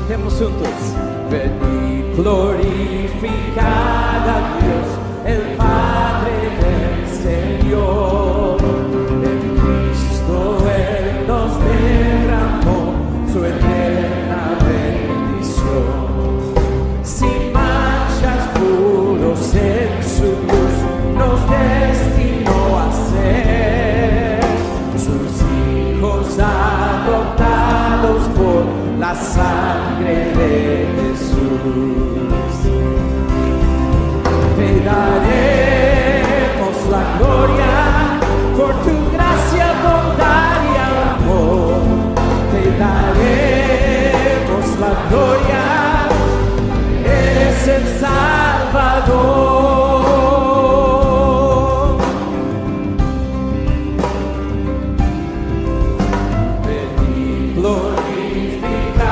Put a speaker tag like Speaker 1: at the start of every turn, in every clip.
Speaker 1: Cantemos juntos. Venid, glorificad a Dios, el Padre del Señor. En Cristo Él nos derramó su eterna bendición. Sin manchas, puros en su luz, nos destinó a ser sus hijos adoptados por la sangre de Jesús. Te daremos la gloria por tu gracia, bondad y amor. Te daremos la gloria, eres el Salvador. Venid, glorificad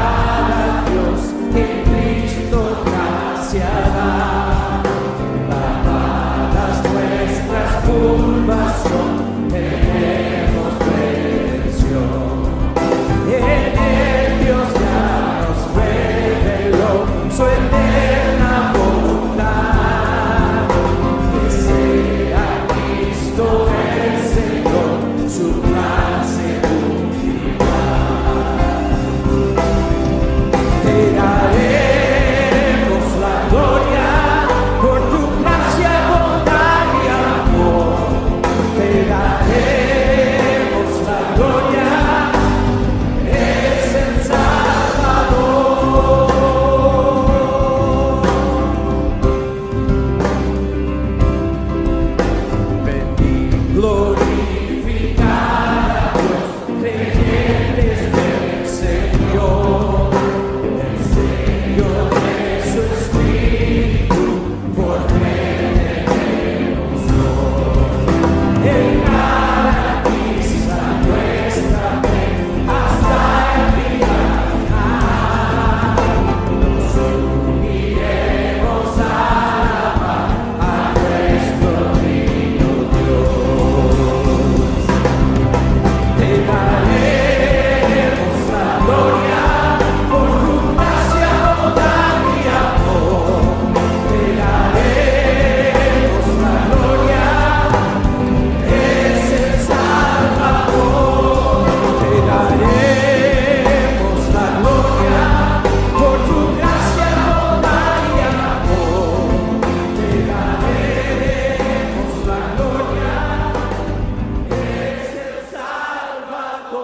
Speaker 1: a Dios, que Cristo gracia da. Lavadas nuestras culpas son, tenemos redención. En Él Dios ya nos reveló su eterna voluntad, que sea Cristo el Señor, su plan se cumplirá. Te daremos la gloria por tu gracia, bondad y amor. Te daremos la gloria, eres el Salvador. Venid, glorificad a Dios, creyentes del Señor. El Señor es su Espíritu, por tenemos hoy. Él garantiza nuestra fe hasta el final. Nos uniremos a alabar a nuestro divino Dios. Te daremos la gloria por tu gracia, bondad y amor. Te daremos la gloria, eres el Salvador. Te daremos la gloria por tu gracia, bondad y amor. Te daremos la gloria, eres el Salvador.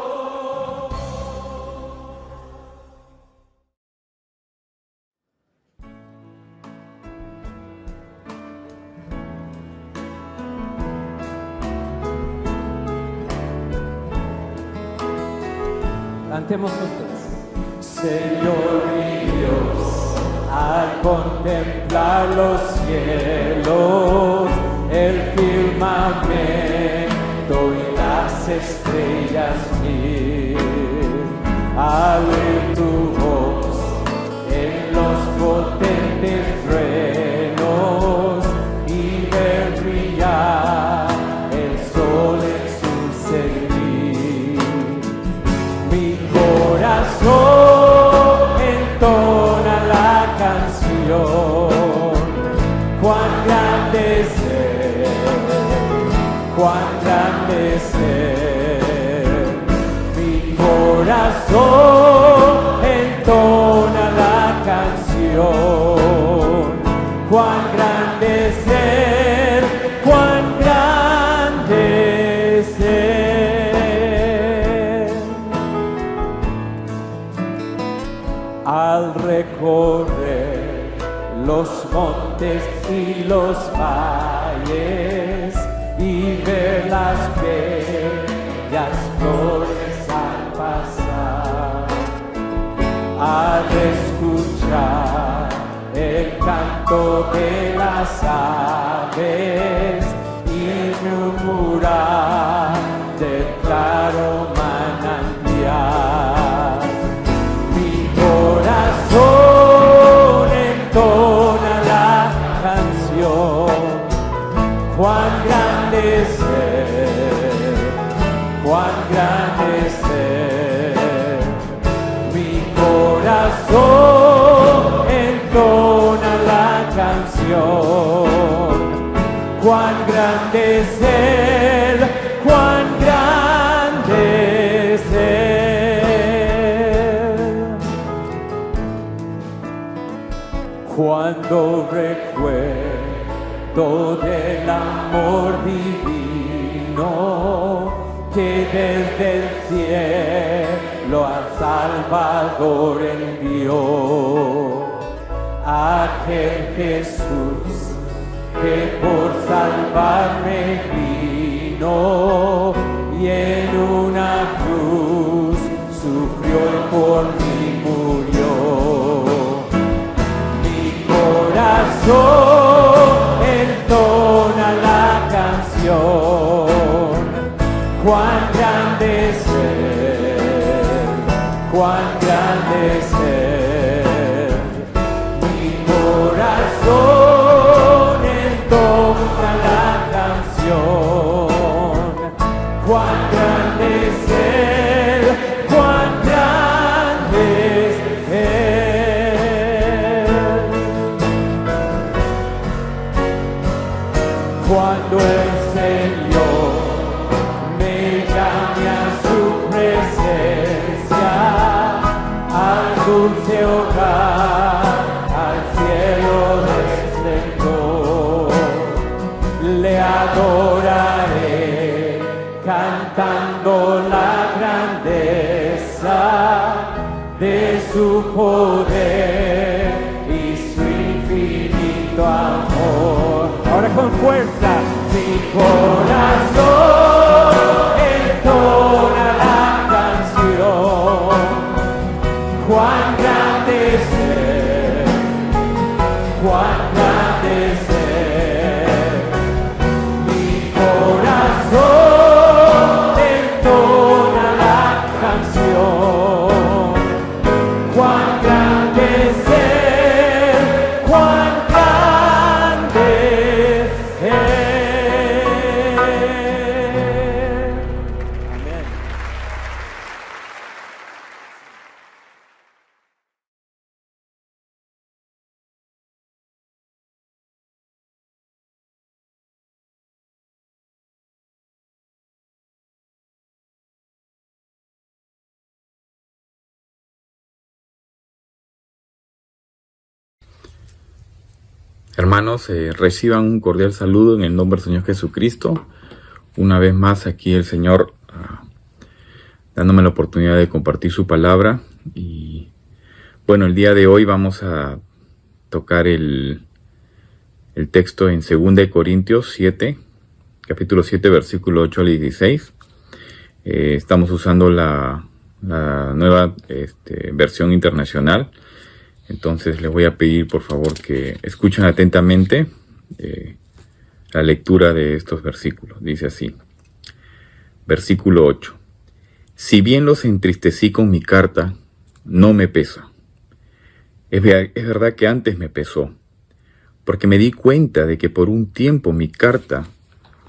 Speaker 1: Cantemos juntos. Señor y Dios, al contemplar los cielos, el firmamento y las estrellas mil, al oír tu voz en los potentes truenos y ver brillar el sol en su cenit, mi corazón entona la canción. Cuán grande es Él, cuán grande es Él. Mi corazón entona la canción. Cuán grande es Él, cuán grande es Él. Al recorrer los montes y los valles y ver las bellas flores al pasar, al escuchar el canto de las aves y murmurar del claro manantial, mi corazón entona la canción. Cuán grande es Él, cuán grande es Él, mi corazón corazón entona la canción. Cuán grande es Él, cuán grande es Él. Cuando recuerdo del amor divino que desde el cielo al Salvador envió, aquel Jesús que por salvarme vino y en una cruz sufrió y por mí murió. Mi corazón entona la canción. Cuán grande es Él, cuán grande es Él. Mi corazón entona la canción. Cuán grande es Él, cuán grande es Él. Cuando el Señor me llame a su presencia, al dulce hogar, al cielo de esplendor, le adoraré cantando la grandeza de su poder y su infinito amor. Ahora con fuerza, mi corazón entona la canción. Cuán grande es Él, cuán grande es Él. Mi corazón entona la canción. Cuán grande es Él, cuán grande es Él. Amén.
Speaker 2: Hermanos, reciban un cordial saludo en el nombre del Señor Jesucristo. Una vez más aquí el Señor dándome la oportunidad de compartir su palabra. Y bueno, el día de hoy vamos a tocar el texto en 2 Corintios 7, capítulo 7, versículo 8 al 16. Estamos usando la nueva versión internacional. Entonces les voy a pedir por favor que escuchen atentamente la lectura de estos versículos. Dice así, versículo 8. Si bien los entristecí con mi carta, no me pesa. Es verdad que antes me pesó, porque me di cuenta de que por un tiempo mi carta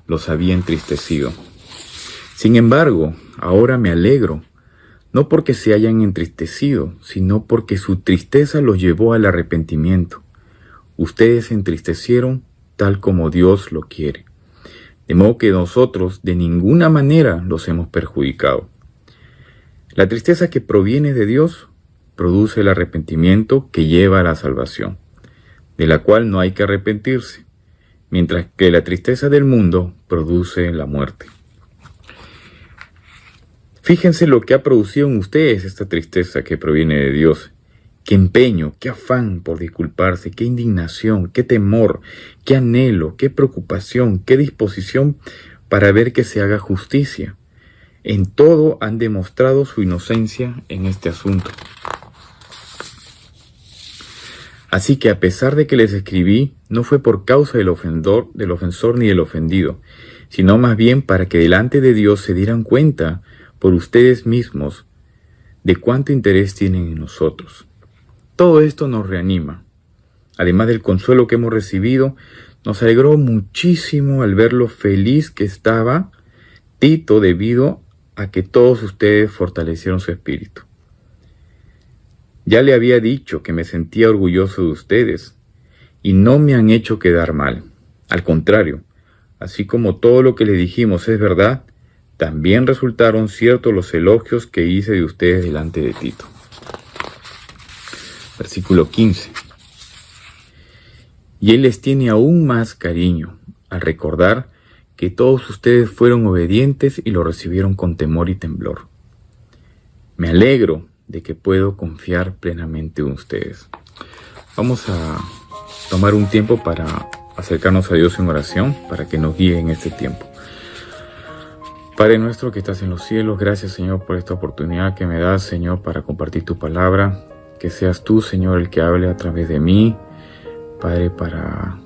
Speaker 2: los había entristecido. Sin embargo, ahora me alegro, no porque se hayan entristecido, sino porque su tristeza los llevó al arrepentimiento. Ustedes se entristecieron tal como Dios lo quiere. De modo que nosotros de ninguna manera los hemos perjudicado. La tristeza que proviene de Dios produce el arrepentimiento que lleva a la salvación, de la cual no hay que arrepentirse, mientras que la tristeza del mundo produce la muerte. Fíjense lo que ha producido en ustedes esta tristeza que proviene de Dios. Qué empeño, qué afán por disculparse, qué indignación, qué temor, qué anhelo, qué preocupación, qué disposición para ver que se haga justicia. En todo han demostrado su inocencia en este asunto. Así que a pesar de que les escribí, no fue por causa del ofensor ni del ofendido, sino más bien para que delante de Dios se dieran cuenta por ustedes mismos de cuánto interés tienen en nosotros. Todo esto nos reanima. Además del consuelo que hemos recibido, nos alegró muchísimo al ver lo feliz que estaba Tito debido a que todos ustedes fortalecieron su espíritu. Ya le había dicho que me sentía orgulloso de ustedes y no me han hecho quedar mal. Al contrario, así como todo lo que le dijimos es verdad, también resultaron ciertos los elogios que hice de ustedes delante de Tito. Versículo 15. Y él les tiene aún más cariño al recordar que todos ustedes fueron obedientes y lo recibieron con temor y temblor. Me alegro de que puedo confiar plenamente en ustedes. Vamos a tomar un tiempo para acercarnos a Dios en oración, para que nos guíe en este tiempo. Padre nuestro que estás en los cielos, gracias Señor por esta oportunidad que me das, Señor, para compartir tu palabra. Que seas tú, Señor, el que hable a través de mí, Padre, para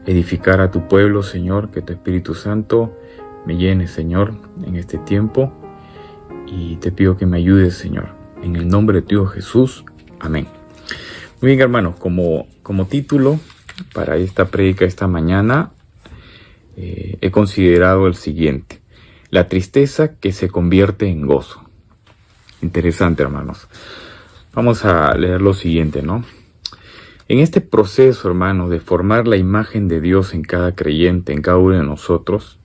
Speaker 2: edificar a tu pueblo, Señor, que tu Espíritu Santo me llene, Señor, en este tiempo. Y te pido que me ayudes, Señor, en el nombre de tu Hijo Jesús. Amén. Muy bien, hermanos, como título para esta prédica esta mañana, he considerado el siguiente: la tristeza que se convierte en gozo. Interesante, hermanos. Vamos a leer lo siguiente, ¿no? En este proceso, hermanos, de formar la imagen de Dios en cada creyente, en cada uno de nosotros,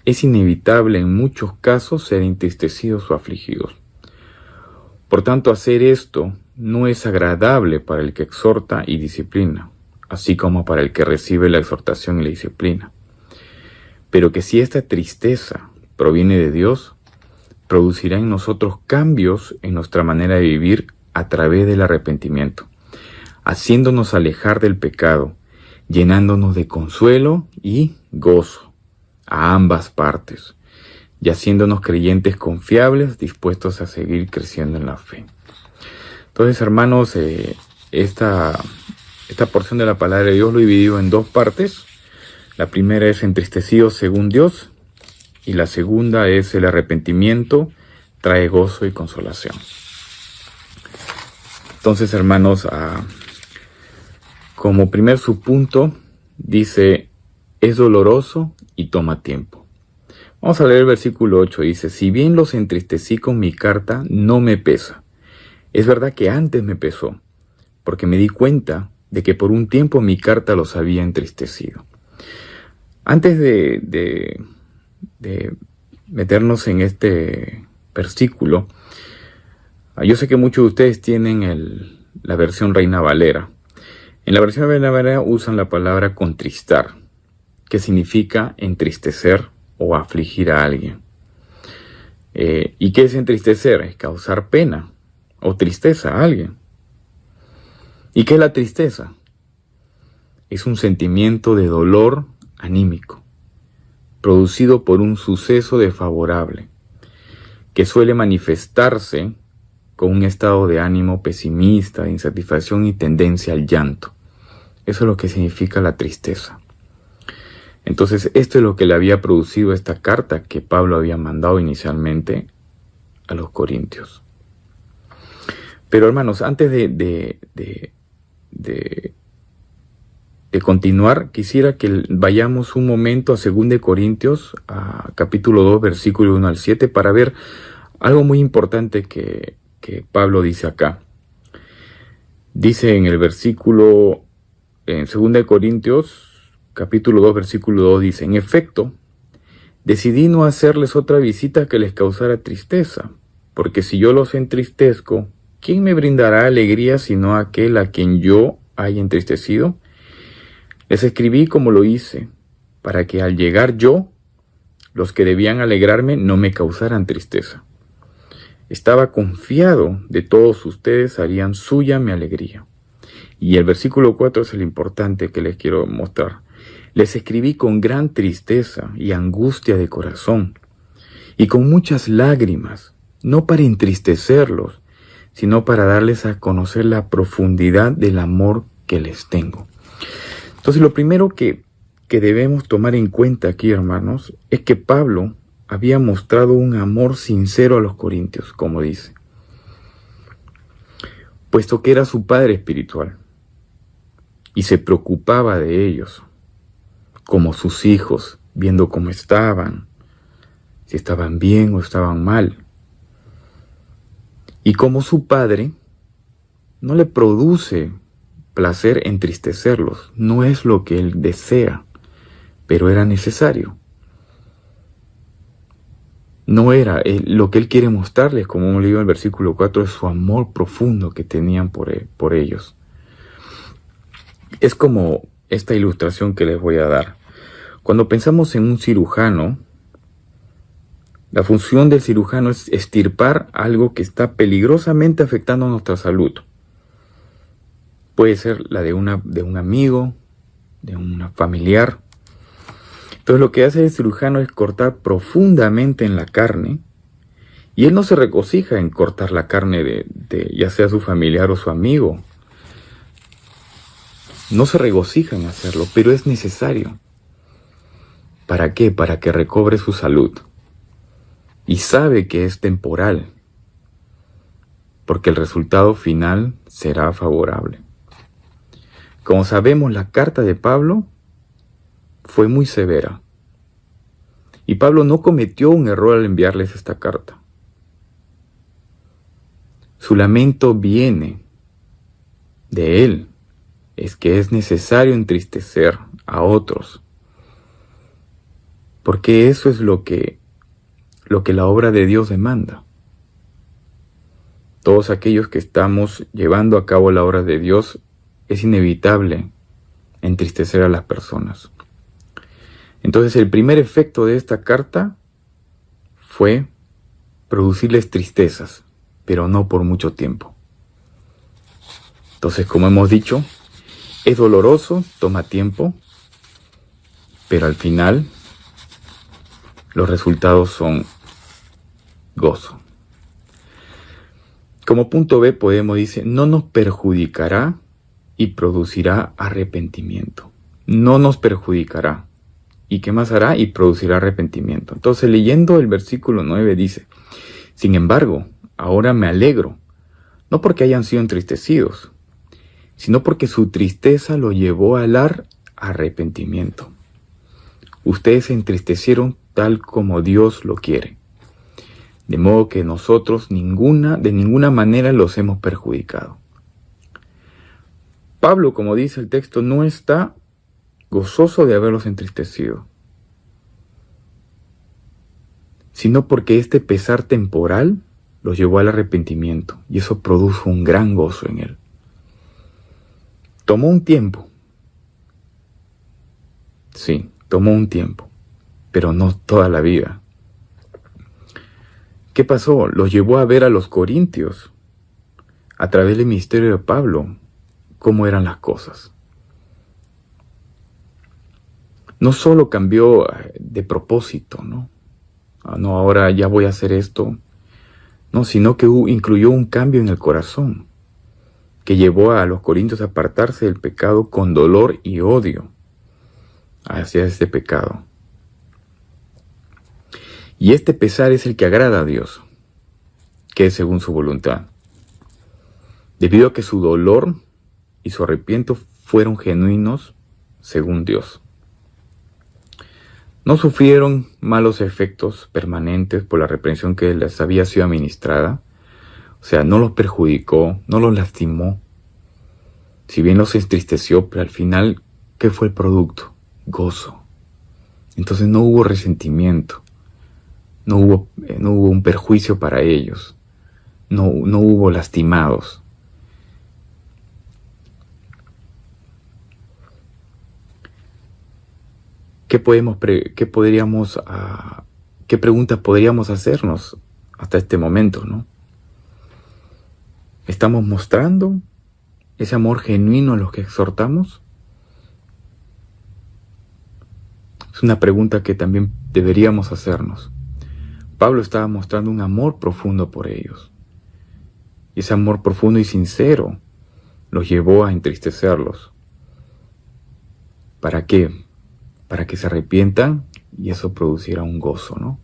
Speaker 2: es inevitable en muchos casos ser entristecidos o afligidos. Por tanto, hacer esto no es agradable para el que exhorta y disciplina, así como para el que recibe la exhortación y la disciplina. Pero que si esta tristeza proviene de Dios, producirá en nosotros cambios en nuestra manera de vivir a través del arrepentimiento, haciéndonos alejar del pecado, llenándonos de consuelo y gozo a ambas partes, y haciéndonos creyentes confiables, dispuestos a seguir creciendo en la fe. Entonces, hermanos, esta porción de la palabra de Dios lo he dividido en dos partes. La primera es entristecidos según Dios, y la segunda es el arrepentimiento trae gozo y consolación. Entonces, hermanos, como primer subpunto, dice, es doloroso y toma tiempo. Vamos a leer el versículo 8, dice, si bien los entristecí con mi carta, no me pesa. Es verdad que antes me pesó, porque me di cuenta de que por un tiempo mi carta los había entristecido. Antes de meternos en este versículo, yo sé que muchos de ustedes tienen la versión Reina Valera. En la versión Reina Valera usan la palabra contristar, que significa entristecer o afligir a alguien. ¿Y qué es entristecer? Es causar pena o tristeza a alguien. ¿Y qué es la tristeza? Es un sentimiento de dolor anímico, producido por un suceso desfavorable, que suele manifestarse con un estado de ánimo pesimista, de insatisfacción y tendencia al llanto. Eso es lo que significa la tristeza. Entonces, esto es lo que le había producido esta carta que Pablo había mandado inicialmente a los corintios. Pero, hermanos, antes de continuar, quisiera que vayamos un momento a 2 Corintios, a capítulo 2, versículo 1 al 7, para ver algo muy importante que Pablo dice acá. Dice en el versículo, en 2 Corintios, capítulo 2, versículo 2, dice, en efecto, decidí no hacerles otra visita que les causara tristeza, porque si yo los entristezco, ¿quién me brindará alegría sino aquel a quien yo haya entristecido? Les escribí como lo hice, para que al llegar yo, los que debían alegrarme no me causaran tristeza. Estaba confiado de todos ustedes harían suya mi alegría. Y el versículo 4 es el importante que les quiero mostrar. Les escribí con gran tristeza y angustia de corazón, y con muchas lágrimas, no para entristecerlos, sino para darles a conocer la profundidad del amor que les tengo. Entonces, lo primero que debemos tomar en cuenta aquí, hermanos, es que Pablo había mostrado un amor sincero a los corintios, como dice, puesto que era su padre espiritual y se preocupaba de ellos, como sus hijos, viendo cómo estaban, si estaban bien o estaban mal. Y como su padre, no le produce placer entristecerlos. No es lo que él desea, pero era necesario. No era lo que él quiere mostrarles, como hemos leído en el versículo 4, es su amor profundo que tenían por ellos. Es como esta ilustración que les voy a dar. Cuando pensamos en un cirujano, la función del cirujano es extirpar algo que está peligrosamente afectando a nuestra salud. Puede ser la de un amigo, de un familiar. Entonces lo que hace el cirujano es cortar profundamente en la carne, y él no se regocija en cortar la carne de ya sea su familiar o su amigo. No se regocija en hacerlo, pero es necesario. ¿Para qué? Para que recobre su salud. Y sabe que es temporal, porque el resultado final será favorable. Como sabemos, la carta de Pablo fue muy severa. Y Pablo no cometió un error al enviarles esta carta. Su lamento viene de él. Es que es necesario entristecer a otros. Porque eso es lo que la obra de Dios demanda. Todos aquellos que estamos llevando a cabo la obra de Dios, es inevitable entristecer a las personas. Entonces el primer efecto de esta carta fue producirles tristezas, pero no por mucho tiempo. Entonces, como hemos dicho, es doloroso, toma tiempo, pero al final los resultados son gozo. Como punto B podemos decir, no nos perjudicará y producirá arrepentimiento. No nos perjudicará. ¿Y qué más hará? Y producirá arrepentimiento. Entonces, leyendo el versículo 9 dice, sin embargo, ahora me alegro, no porque hayan sido entristecidos, sino porque su tristeza lo llevó al arrepentimiento. Ustedes se entristecieron tal como Dios lo quiere. De modo que nosotros de ninguna manera los hemos perjudicado. Pablo, como dice el texto, no está gozoso de haberlos entristecido, sino porque este pesar temporal los llevó al arrepentimiento, y eso produjo un gran gozo en él. Tomó un tiempo. Sí, tomó un tiempo, pero no toda la vida. ¿Qué pasó? Los llevó a ver a los corintios, a través del ministerio de Pablo, cómo eran las cosas. No solo cambió de propósito, ¿no? No, ahora ya voy a hacer esto. No, sino que incluyó un cambio en el corazón, que llevó a los corintios a apartarse del pecado con dolor y odio hacia este pecado. Y este pesar es el que agrada a Dios, que es según su voluntad, debido a que su dolor y su arrepentimiento fueron genuinos según Dios. No sufrieron malos efectos permanentes por la reprensión que les había sido administrada. O sea, no los perjudicó, no los lastimó. Si bien los entristeció, pero al final, ¿qué fue el producto? Gozo. Entonces no hubo resentimiento. No hubo un perjuicio para ellos. No hubo lastimados. ¿Qué preguntas podríamos hacernos hasta este momento, no? ¿Estamos mostrando ese amor genuino a los que exhortamos? Es una pregunta que también deberíamos hacernos. Pablo estaba mostrando un amor profundo por ellos. Y ese amor profundo y sincero los llevó a entristecerlos. ¿Para qué? Para que se arrepientan y eso produciera un gozo, ¿no?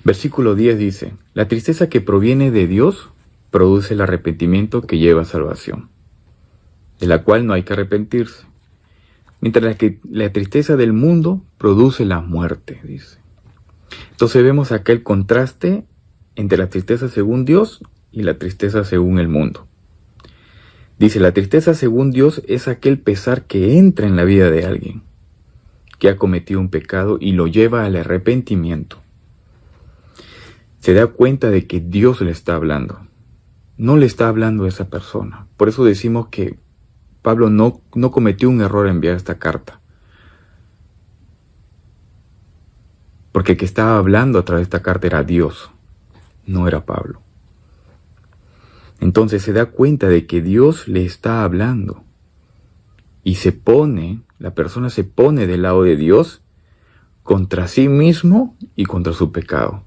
Speaker 2: Versículo 10 dice, la tristeza que proviene de Dios produce el arrepentimiento que lleva a salvación, de la cual no hay que arrepentirse, mientras que la tristeza del mundo produce la muerte, dice. Entonces vemos acá el contraste entre la tristeza según Dios y la tristeza según el mundo. Dice, la tristeza según Dios es aquel pesar que entra en la vida de alguien que ha cometido un pecado y lo lleva al arrepentimiento. Se da cuenta de que Dios le está hablando. No le está hablando a esa persona. Por eso decimos que Pablo no cometió un error al enviar esta carta. Porque el que estaba hablando a través de esta carta era Dios, no era Pablo. Entonces se da cuenta de que Dios le está hablando. Y la persona se pone del lado de Dios contra sí mismo y contra su pecado.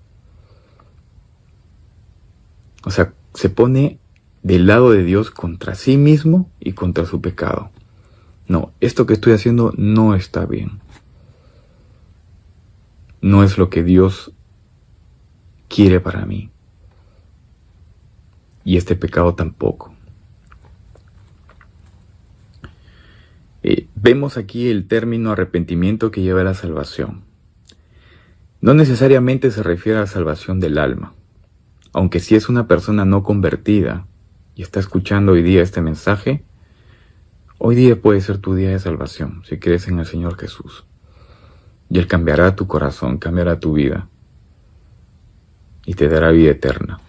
Speaker 2: O sea, se pone del lado de Dios contra sí mismo y contra su pecado. No, esto que estoy haciendo no está bien. No es lo que Dios quiere para mí. Y este pecado tampoco. Vemos aquí el término arrepentimiento que lleva a la salvación. No necesariamente se refiere a la salvación del alma. Aunque si es una persona no convertida y está escuchando hoy día este mensaje, hoy día puede ser tu día de salvación si crees en el Señor Jesús. Y Él cambiará tu corazón, cambiará tu vida y te dará vida eterna.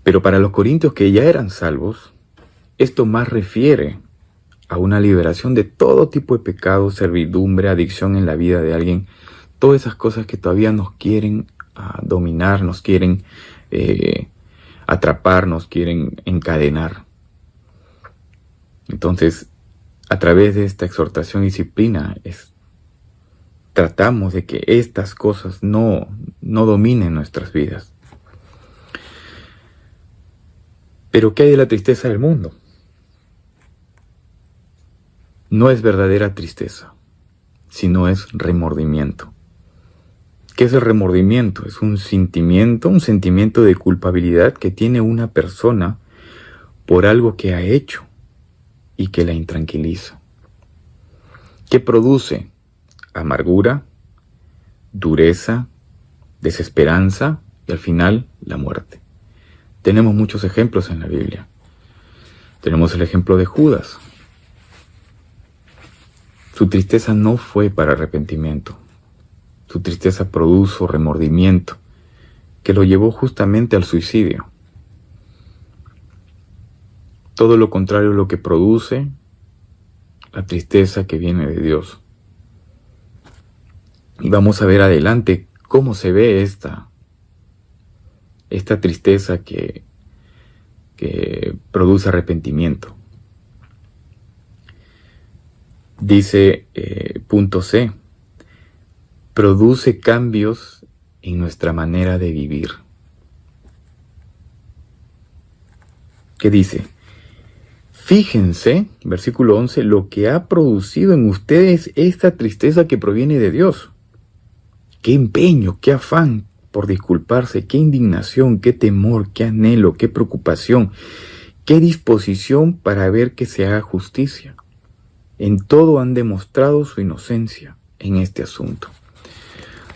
Speaker 2: Pero para los corintios que ya eran salvos, esto más refiere a una liberación de todo tipo de pecado, servidumbre, adicción en la vida de alguien, todas esas cosas que todavía nos quieren dominar, nos quieren atrapar, nos quieren encadenar. Entonces, a través de esta exhortación y disciplina, tratamos de que estas cosas no dominen nuestras vidas. Pero ¿qué hay de la tristeza del mundo? No es verdadera tristeza, sino es remordimiento. ¿Qué es el remordimiento? Es un sentimiento de culpabilidad que tiene una persona por algo que ha hecho y que la intranquiliza. ¿Qué produce? Amargura, dureza, desesperanza y al final la muerte. Tenemos muchos ejemplos en la Biblia. Tenemos el ejemplo de Judas. Su tristeza no fue para arrepentimiento. Su tristeza produjo remordimiento que lo llevó justamente al suicidio. Todo lo contrario a lo que produce la tristeza que viene de Dios. Y vamos a ver adelante cómo se ve esta tristeza que produce arrepentimiento. Dice punto C, produce cambios en nuestra manera de vivir. ¿Qué dice? Fíjense, versículo 11, lo que ha producido en ustedes esta tristeza que proviene de Dios. Qué empeño, qué afán por disculparse, qué indignación, qué temor, qué anhelo, qué preocupación, qué disposición para ver que se haga justicia. En todo han demostrado su inocencia en este asunto.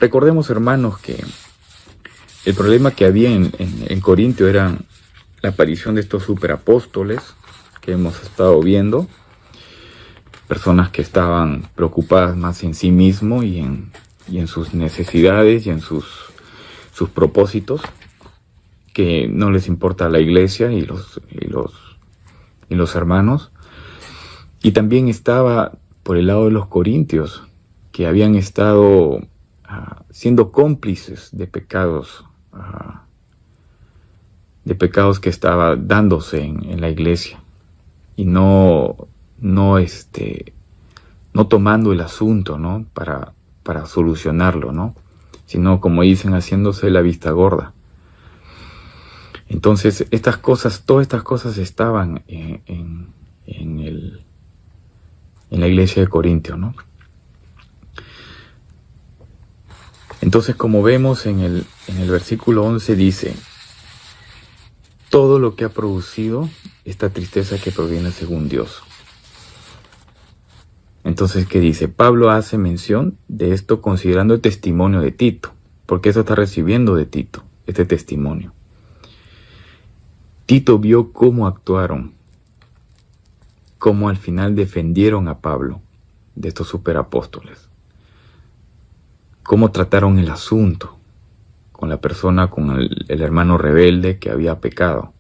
Speaker 2: Recordemos, hermanos, que el problema que había en Corintio era la aparición de estos superapóstoles que hemos estado viendo, personas que estaban preocupadas más en sí mismos y en sus necesidades y en sus propósitos, que no les importa la iglesia y los hermanos. Y también estaba por el lado de los corintios, que habían estado siendo cómplices de pecados que estaba dándose en la iglesia y no tomando el asunto, ¿no? para solucionarlo, ¿no? Sino, como dicen, haciéndose la vista gorda. Entonces, todas estas cosas estaban en la iglesia de Corintio, ¿no? Entonces, como vemos en el versículo 11 dice, todo lo que ha producido esta tristeza que proviene según Dios. Entonces, ¿qué dice? Pablo hace mención de esto considerando el testimonio de Tito, porque eso está recibiendo de Tito. este testimonio. Tito vio cómo actuaron, cómo al final defendieron a Pablo de estos superapóstoles, cómo trataron el asunto con la persona, con el hermano rebelde que había pecado.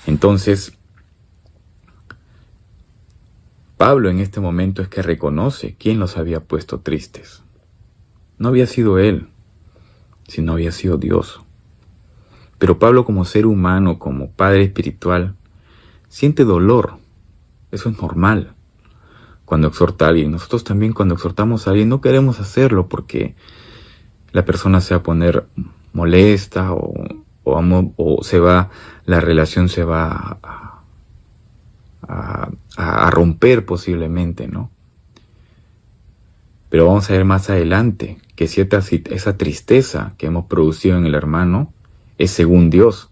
Speaker 2: Entonces, Pablo en este momento es que reconoce quién los había puesto tristes. No había sido él, sino había sido Dios. Pero Pablo, como ser humano, como padre espiritual, siente dolor. Eso es normal cuando exhorta a alguien. Nosotros también, cuando exhortamos a alguien, no queremos hacerlo porque la persona se va a poner molesta o la relación se va a romper posiblemente, ¿no? Pero vamos a ver más adelante que esa tristeza que hemos producido en el hermano es según Dios,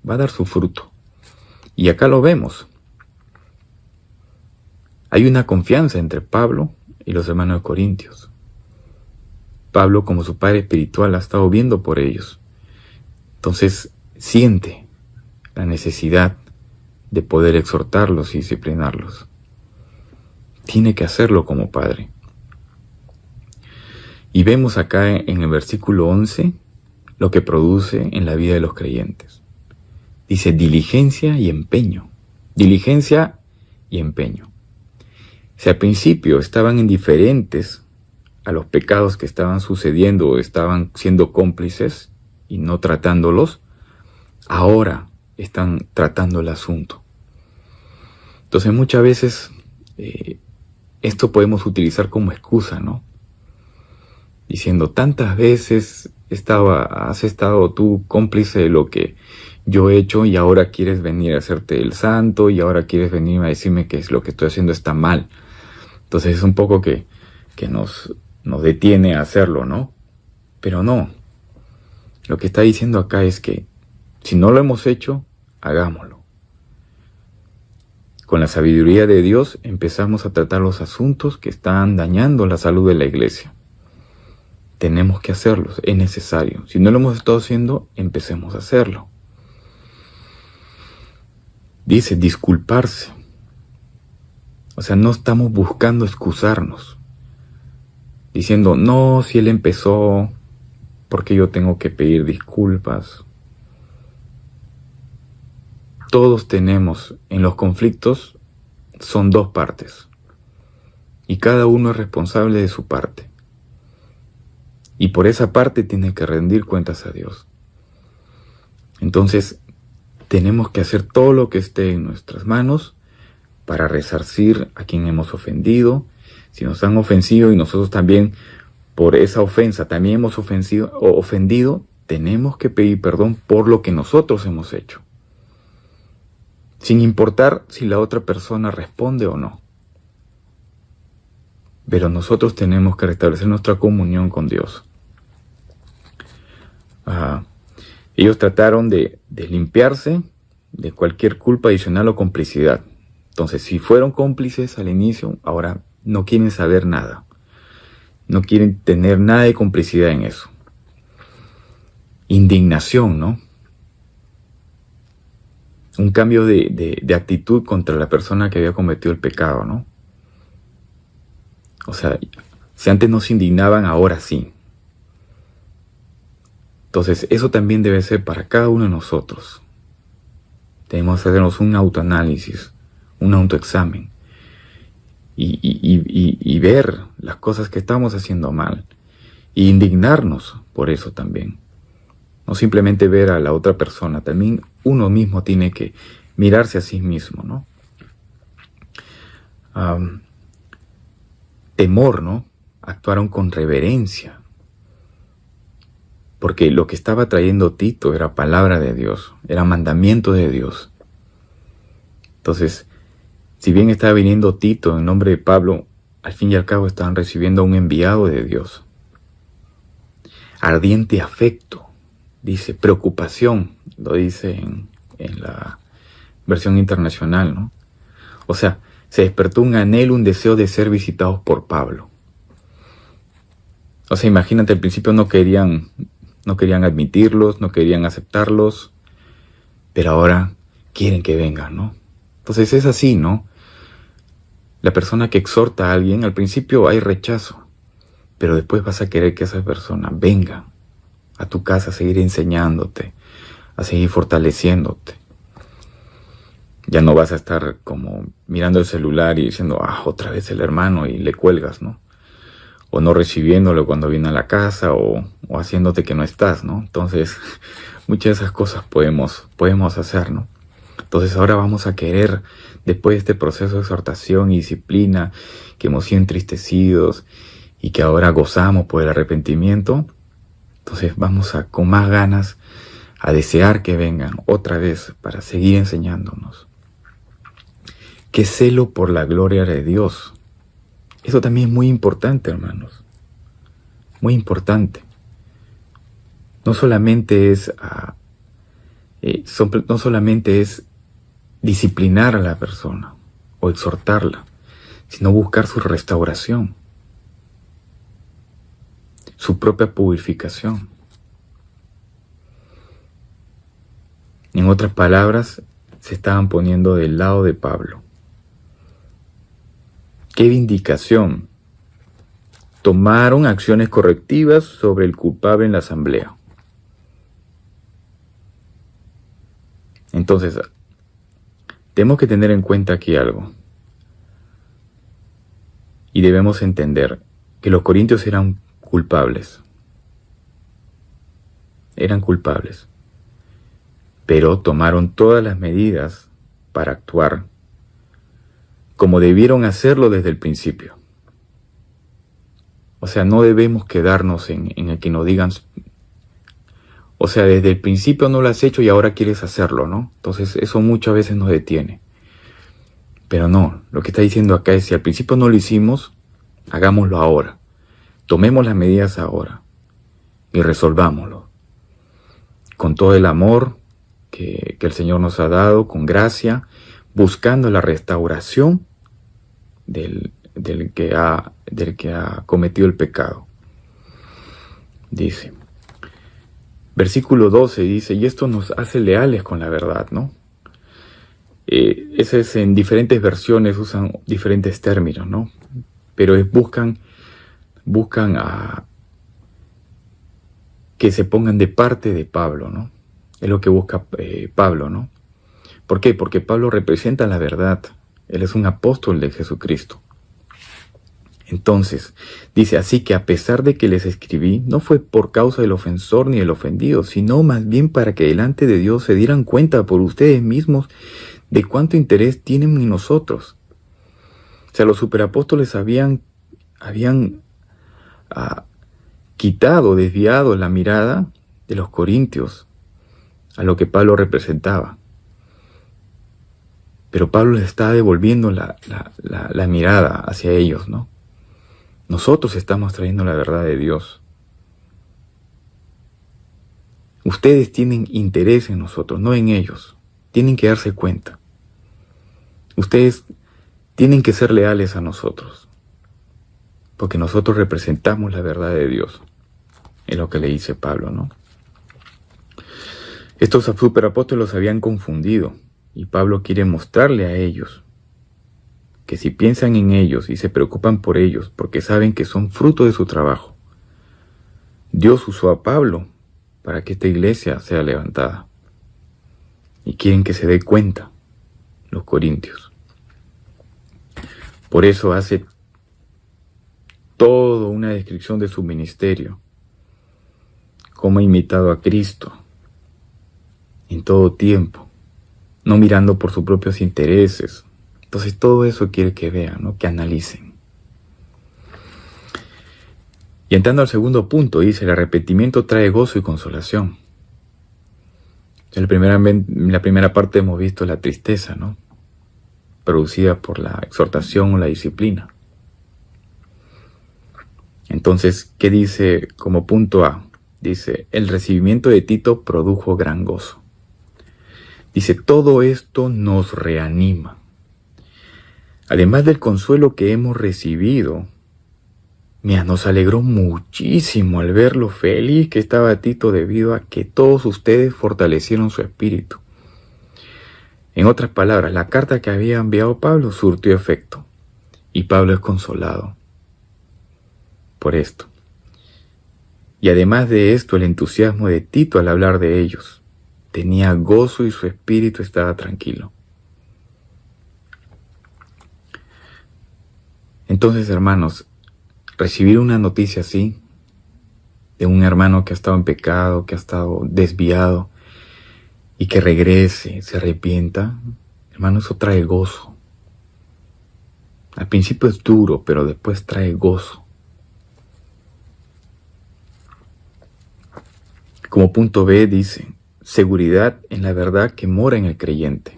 Speaker 2: va a dar su fruto. Y acá lo vemos. Hay una confianza entre Pablo y los hermanos de Corintios. Pablo, como su padre espiritual, ha estado viendo por ellos. Entonces siente la necesidad de poder exhortarlos y disciplinarlos. Tiene que hacerlo como padre. Y vemos acá en el versículo 11 lo que produce en la vida de los creyentes. Dice diligencia y empeño. Diligencia y empeño. Si al principio estaban indiferentes a los pecados que estaban sucediendo o estaban siendo cómplices y no tratándolos, ahora están tratando el asunto. Entonces muchas veces esto podemos utilizar como excusa, ¿no? Diciendo, tantas veces has estado tú cómplice de lo que yo he hecho y ahora quieres venir a hacerte el santo y ahora quieres venir a decirme que lo que estoy haciendo está mal. Entonces es un poco que nos detiene a hacerlo, ¿no? Pero no. Lo que está diciendo acá es que si no lo hemos hecho, hagámoslo. Con la sabiduría de Dios empezamos a tratar los asuntos que están dañando la salud de la iglesia. Tenemos que hacerlos, es necesario. Si no lo hemos estado haciendo, empecemos a hacerlo. Dice disculparse. O sea, no estamos buscando excusarnos. Diciendo, no, si él empezó, ¿por qué yo tengo que pedir disculpas? Todos tenemos, en los conflictos, son dos partes. Y cada uno es responsable de su parte. Y por esa parte tiene que rendir cuentas a Dios. Entonces, tenemos que hacer todo lo que esté en nuestras manos para resarcir a quien hemos ofendido. Si nos han ofendido y nosotros también por esa ofensa también hemos ofendido, tenemos que pedir perdón por lo que nosotros hemos hecho. Sin importar si la otra persona responde o no. Pero nosotros tenemos que restablecer nuestra comunión con Dios. Ellos trataron de limpiarse de cualquier culpa adicional o complicidad. Entonces, si fueron cómplices al inicio, ahora no quieren saber nada. No quieren tener nada de complicidad en eso. Indignación, ¿no? Un cambio de actitud contra la persona que había cometido el pecado, ¿no? O sea, si antes no se indignaban, ahora sí. Entonces, eso también debe ser para cada uno de nosotros. Tenemos que hacernos un autoanálisis, un autoexamen. Y ver las cosas que estamos haciendo mal. E indignarnos por eso también. No simplemente ver a la otra persona, también uno mismo tiene que mirarse a sí mismo, ¿no? Temor, ¿no? Actuaron con reverencia. Porque lo que estaba trayendo Tito era palabra de Dios, era mandamiento de Dios. Entonces, si bien estaba viniendo Tito en nombre de Pablo, al fin y al cabo estaban recibiendo a un enviado de Dios. Ardiente afecto, dice, preocupación, lo dice en la versión internacional, ¿no? O sea, se despertó un anhelo, un deseo de ser visitados por Pablo. O sea, imagínate, al principio no querían no querían admitirlos, no querían aceptarlos, pero ahora quieren que vengan, ¿no? Entonces es así, ¿no? La persona que exhorta a alguien, al principio hay rechazo, pero después vas a querer que esa persona venga a tu casa a seguir enseñándote, a seguir fortaleciéndote. Ya no vas a estar como mirando el celular y diciendo, otra vez el hermano, y le cuelgas, ¿no? O no recibiéndolo cuando viene a la casa, o haciéndote que no estás, ¿no? Entonces, muchas de esas cosas podemos hacer, ¿no? Entonces ahora vamos a querer, después de este proceso de exhortación y disciplina, que hemos sido entristecidos y que ahora gozamos por el arrepentimiento, entonces vamos a, con más ganas, a desear que vengan otra vez para seguir enseñándonos. Qué celo por la gloria de Dios. Eso también es muy importante, hermanos. Muy importante. No solamente es disciplinar a la persona o exhortarla, sino buscar su restauración, su propia purificación. En otras palabras, se estaban poniendo del lado de Pablo. ¡Qué vindicación! Tomaron acciones correctivas sobre el culpable en la asamblea. Entonces, tenemos que tener en cuenta aquí algo. Y debemos entender que los corintios eran culpables. Eran culpables. Pero tomaron todas las medidas para actuar como debieron hacerlo desde el principio. O sea, no debemos quedarnos en el que nos digan, o sea, desde el principio no lo has hecho y ahora quieres hacerlo, ¿no? Entonces eso muchas veces nos detiene. Pero no, lo que está diciendo acá es, si al principio no lo hicimos, hagámoslo ahora. Tomemos las medidas ahora y resolvámoslo. Con todo el amor que el Señor nos ha dado, con gracia, buscando la restauración del que ha cometido el pecado. Dice, versículo 12 dice, y esto nos hace leales con la verdad, ¿no? Ese es, en diferentes versiones usan diferentes términos, ¿no? Pero buscan a que se pongan de parte de Pablo, ¿no? Es lo que busca Pablo, ¿no? ¿Por qué? Porque Pablo representa la verdad. Él es un apóstol de Jesucristo. Entonces, dice, así que a pesar de que les escribí, no fue por causa del ofensor ni del ofendido, sino más bien para que delante de Dios se dieran cuenta por ustedes mismos de cuánto interés tienen en nosotros. O sea, los superapóstoles habían quitado, desviado la mirada de los corintios a lo que Pablo representaba. Pero Pablo les está devolviendo la mirada hacia ellos, ¿no? Nosotros estamos trayendo la verdad de Dios. Ustedes tienen interés en nosotros, no en ellos. Tienen que darse cuenta. Ustedes tienen que ser leales a nosotros, porque nosotros representamos la verdad de Dios. Es lo que le dice Pablo, ¿no? Estos superapóstoles los habían confundido, y Pablo quiere mostrarle a ellos que si piensan en ellos y se preocupan por ellos, porque saben que son fruto de su trabajo, Dios usó a Pablo para que esta iglesia sea levantada. Y quieren que se dé cuenta los corintios. Por eso hace toda una descripción de su ministerio, cómo ha imitado a Cristo en todo tiempo, no mirando por sus propios intereses. Entonces todo eso quiere que vean, ¿no? Que analicen. Y entrando al segundo punto, dice, el arrepentimiento trae gozo y consolación. En la primera parte hemos visto la tristeza, ¿no? Producida por la exhortación o la disciplina. Entonces, ¿qué dice como punto A? Dice, el recibimiento de Tito produjo gran gozo. Dice, todo esto nos reanima. Además del consuelo que hemos recibido, Mira, nos alegró muchísimo al ver lo feliz que estaba Tito debido a que todos ustedes fortalecieron su espíritu. En otras palabras, la carta que había enviado Pablo surtió efecto y Pablo es consolado por esto. Y además de esto, el entusiasmo de Tito al hablar de ellos tenía gozo y su espíritu estaba tranquilo. Entonces, hermanos, recibir una noticia así, de un hermano que ha estado en pecado, que ha estado desviado, y que regrese, se arrepienta, hermano, eso trae gozo. Al principio es duro, pero después trae gozo. Como punto B dice, seguridad en la verdad que mora en el creyente.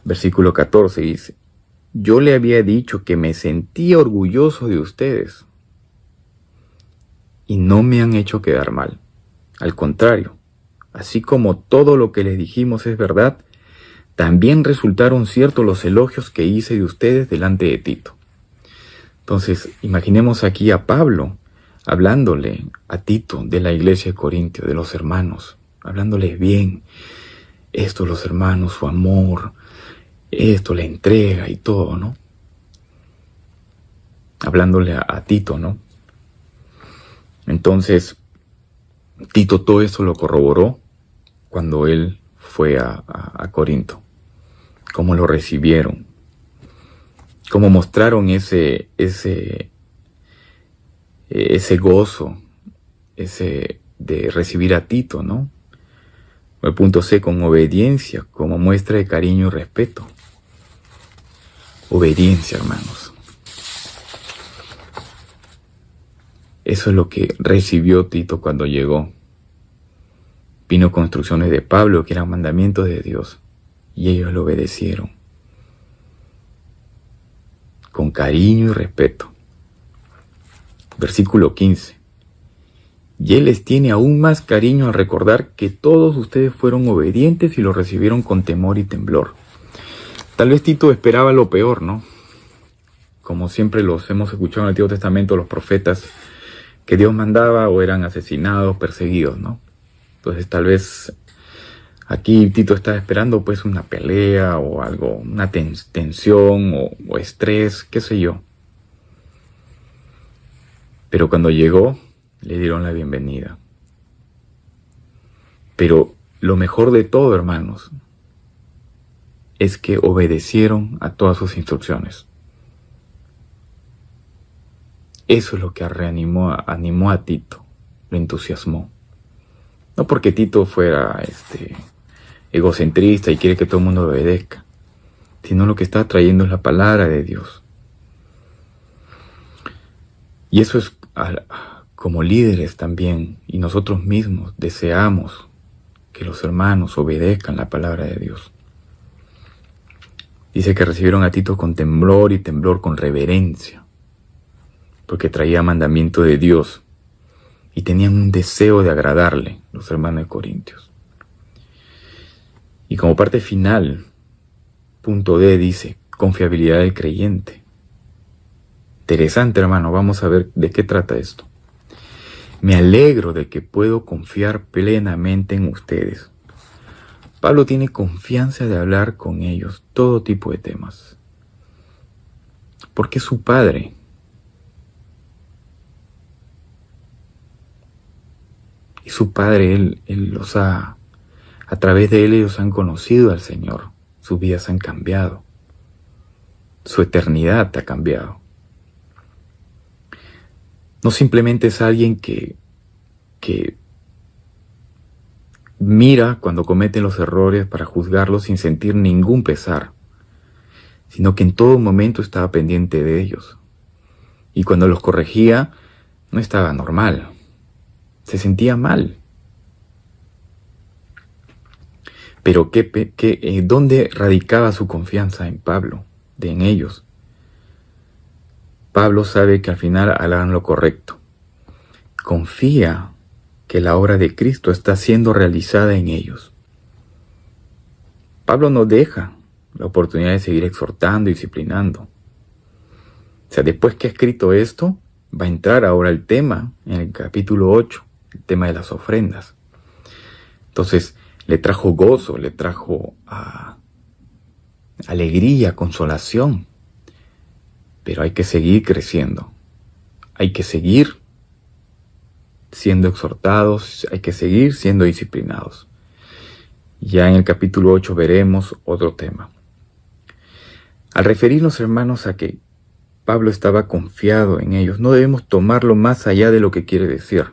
Speaker 2: Versículo 14 dice, yo le había dicho que me sentía orgulloso de ustedes y no me han hecho quedar mal. Al contrario, así como todo lo que les dijimos es verdad, también resultaron ciertos los elogios que hice de ustedes delante de Tito. Entonces, imaginemos aquí a Pablo hablándole a Tito de la iglesia de Corintio, de los hermanos, hablándoles bien. Esto, los hermanos, su amor, esto, la entrega y todo, ¿no? Hablándole a Tito, ¿no? Entonces, Tito todo eso lo corroboró cuando él fue a Corinto. Cómo lo recibieron, cómo mostraron ese gozo, de recibir a Tito, ¿no? El punto C, con obediencia, como muestra de cariño y respeto. Obediencia, hermanos. Eso es lo que recibió Tito cuando llegó. Vino con instrucciones de Pablo, que eran mandamientos de Dios, y ellos lo obedecieron. Con cariño y respeto. Versículo 15. Y él les tiene aún más cariño al recordar que todos ustedes fueron obedientes y lo recibieron con temor y temblor. Tal vez Tito esperaba lo peor, ¿no? Como siempre los hemos escuchado en el Antiguo Testamento, los profetas que Dios mandaba o eran asesinados, perseguidos, ¿no? Entonces tal vez aquí Tito estaba esperando pues una pelea o algo, una tensión o estrés, qué sé yo. Pero cuando llegó, le dieron la bienvenida. Pero lo mejor de todo, hermanos, es que obedecieron a todas sus instrucciones. Eso es lo que animó a Tito, lo entusiasmó. No porque Tito fuera egocentrista y quiere que todo el mundo lo obedezca, sino lo que está trayendo es la palabra de Dios. Y eso es como líderes también, y nosotros mismos deseamos que los hermanos obedezcan la palabra de Dios. Dice que recibieron a Tito con temblor y temblor, con reverencia, porque traía mandamiento de Dios y tenían un deseo de agradarle, los hermanos de Corintios. Y como parte final, punto D dice, confiabilidad del creyente. Interesante, hermano, vamos a ver de qué trata esto. Me alegro de que puedo confiar plenamente en ustedes. Pablo tiene confianza de hablar con ellos todo tipo de temas, porque es su padre. Y su padre, él los ha, a través de él ellos han conocido al Señor, sus vidas han cambiado, su eternidad ha cambiado. No simplemente es alguien que mira cuando cometen los errores para juzgarlos sin sentir ningún pesar, sino que en todo momento estaba pendiente de ellos. Y cuando los corregía, no estaba normal, se sentía mal. Pero ¿dónde radicaba su confianza en Pablo, en ellos? Pablo sabe que al final harán lo correcto. Confía que la obra de Cristo está siendo realizada en ellos. Pablo no deja la oportunidad de seguir exhortando y disciplinando. sea, después que ha escrito esto, va a entrar ahora el tema, en el capítulo 8, el tema de las ofrendas. Entonces, le trajo gozo, le trajo alegría, consolación. Pero hay que seguir creciendo. Hay que seguir siendo exhortados, hay que seguir siendo disciplinados. Ya en el capítulo 8 veremos otro tema. Al referirnos, hermanos, a que Pablo estaba confiado en ellos, no debemos tomarlo más allá de lo que quiere decir.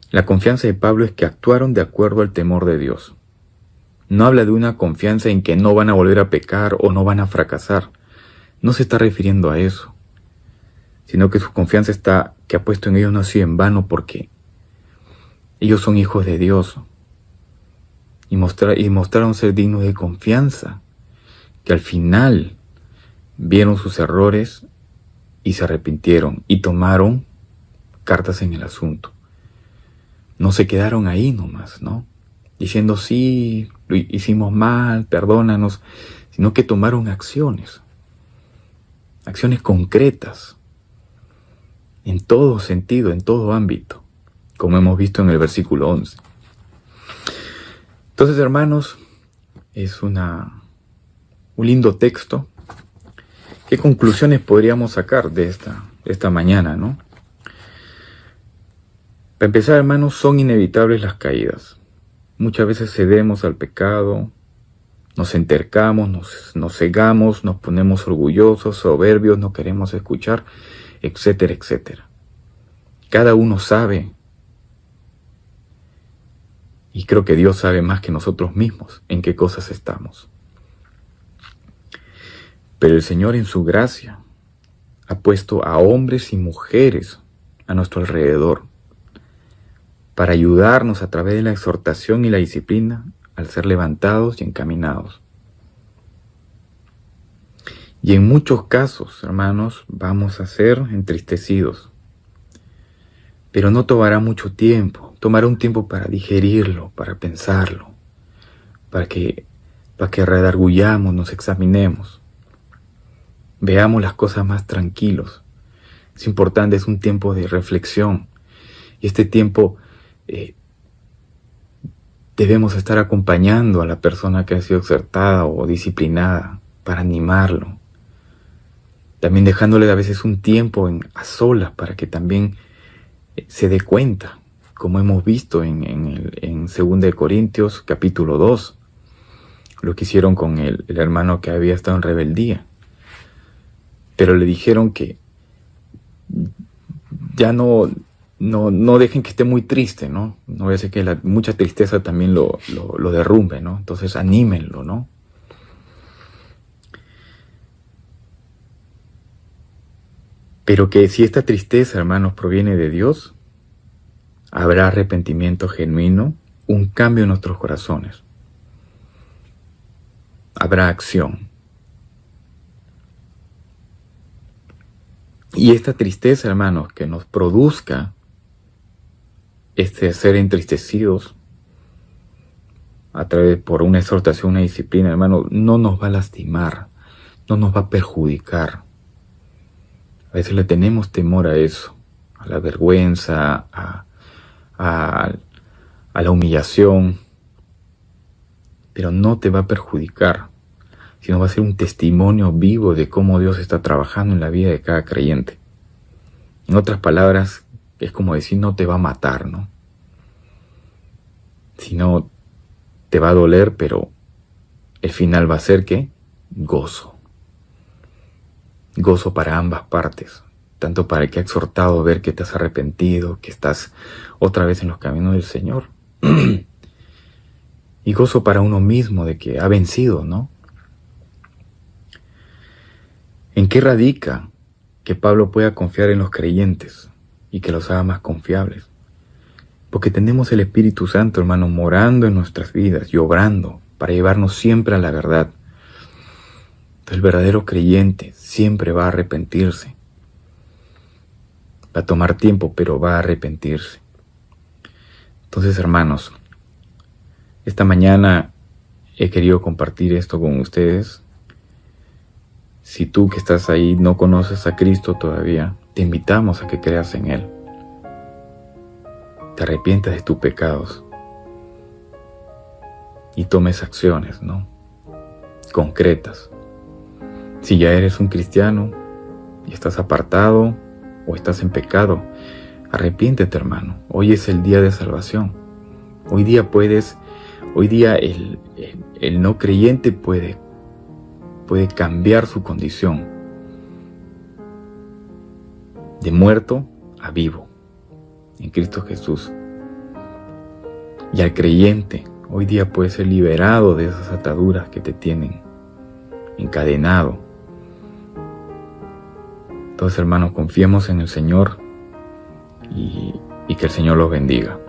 Speaker 2: La confianza de Pablo es que actuaron de acuerdo al temor de Dios. No habla de una confianza en que no van a volver a pecar o no van a fracasar. No se está refiriendo a eso, sino que su confianza que ha puesto en ellos no ha sido en vano, porque ellos son hijos de Dios y mostraron ser dignos de confianza, que al final vieron sus errores y se arrepintieron y tomaron cartas en el asunto. No se quedaron ahí nomás, ¿no? Diciendo, sí, lo hicimos mal, perdónanos, sino que tomaron acciones concretas, en todo sentido, en todo ámbito, como hemos visto en el versículo 11. Entonces, hermanos, es un lindo texto. ¿Qué conclusiones podríamos sacar de esta mañana, no? Para empezar, hermanos, son inevitables las caídas. Muchas veces cedemos al pecado, nos entercamos, nos cegamos, nos ponemos orgullosos, soberbios, no queremos escuchar, etcétera, etcétera. Cada uno sabe, y creo que Dios sabe más que nosotros mismos en qué cosas estamos. Pero el Señor en su gracia ha puesto a hombres y mujeres a nuestro alrededor para ayudarnos a través de la exhortación y la disciplina al ser levantados y encaminados. Y en muchos casos, hermanos, vamos a ser entristecidos. Pero no tomará mucho tiempo, tomará un tiempo para digerirlo, para pensarlo, para que redarguyamos, nos examinemos, veamos las cosas más tranquilos. Es importante, es un tiempo de reflexión. Y este tiempo debemos estar acompañando a la persona que ha sido exhortada o disciplinada para animarlo. También dejándole a veces un tiempo a solas para que también se dé cuenta, como hemos visto en 2 Corintios capítulo 2, lo que hicieron con el hermano que había estado en rebeldía. Pero le dijeron que ya no dejen que esté muy triste, ¿no? No voy a decir que mucha tristeza también lo derrumbe, ¿no? Entonces anímenlo, ¿no? Pero que si esta tristeza, hermanos, proviene de Dios, habrá arrepentimiento genuino, un cambio en nuestros corazones. Habrá acción. Y esta tristeza, hermanos, que nos produzca ser entristecidos por una exhortación, una disciplina, hermano, no nos va a lastimar, no nos va a perjudicar. A veces le tenemos temor a eso, a la vergüenza, a la humillación, pero no te va a perjudicar, sino va a ser un testimonio vivo de cómo Dios está trabajando en la vida de cada creyente. En otras palabras, es como decir, no te va a matar, ¿no? Sino te va a doler, pero el final va a ser ¿qué? Gozo. Gozo para ambas partes, tanto para el que ha exhortado a ver que te has arrepentido, que estás otra vez en los caminos del Señor, y gozo para uno mismo de que ha vencido, ¿no? ¿En qué radica que Pablo pueda confiar en los creyentes y que los haga más confiables? Porque tenemos el Espíritu Santo, hermano, morando en nuestras vidas y obrando para llevarnos siempre a la verdad. El verdadero creyente siempre va a arrepentirse. Va a tomar tiempo, pero va a arrepentirse. Entonces, hermanos, esta mañana he querido compartir esto con ustedes. Si tú que estás ahí no conoces a Cristo todavía, te invitamos a que creas en Él. Te arrepientas de tus pecados y tomes acciones, ¿no? Concretas. Si ya eres un cristiano y estás apartado o estás en pecado, arrepiéntete, hermano. Hoy es el día de salvación. Hoy día el no creyente puede cambiar su condición de muerto a vivo en Cristo Jesús. Y al creyente hoy día puede ser liberado de esas ataduras que te tienen encadenado. Entonces, hermanos, confiemos en el Señor y que el Señor los bendiga.